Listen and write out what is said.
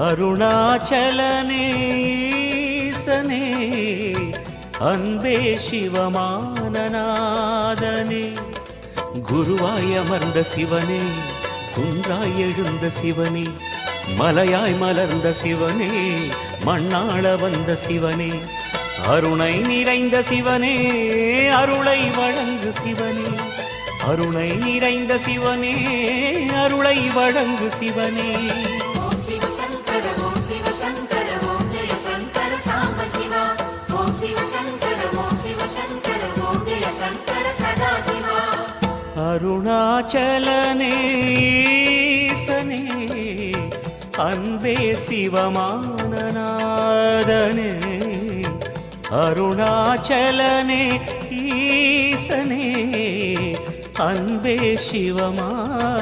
அருணாச்சலனே ஈசனே அன்பே சிவமானநாதனே குருவாய் அமர்ந்த சிவனே குன்றாய் எழுந்த சிவனே மலையாய் மலர்ந்த சிவனே மண்ணாள வந்த சிவனே அருணை நிறைந்த சிவனே அருளை வழங்கு சிவனே அருணை நிறைந்த சிவனே அருளை வழங்கு சிவனே ஓம் சிவ சங்கர ஓம் சிவ சங்கர ஓம் ஜெய சங்கர சாம்ப சிவா ஓம் சிவ சங்கர ஓம் சிவ சங்கர ஓம் ஜெய சங்கர சதா சிவா அருணாச்சலனே ஈசனே அன்பே சிவமானநாதனே அருணாச்சலனே ஈசனே அன்பே சிவமானநாதனே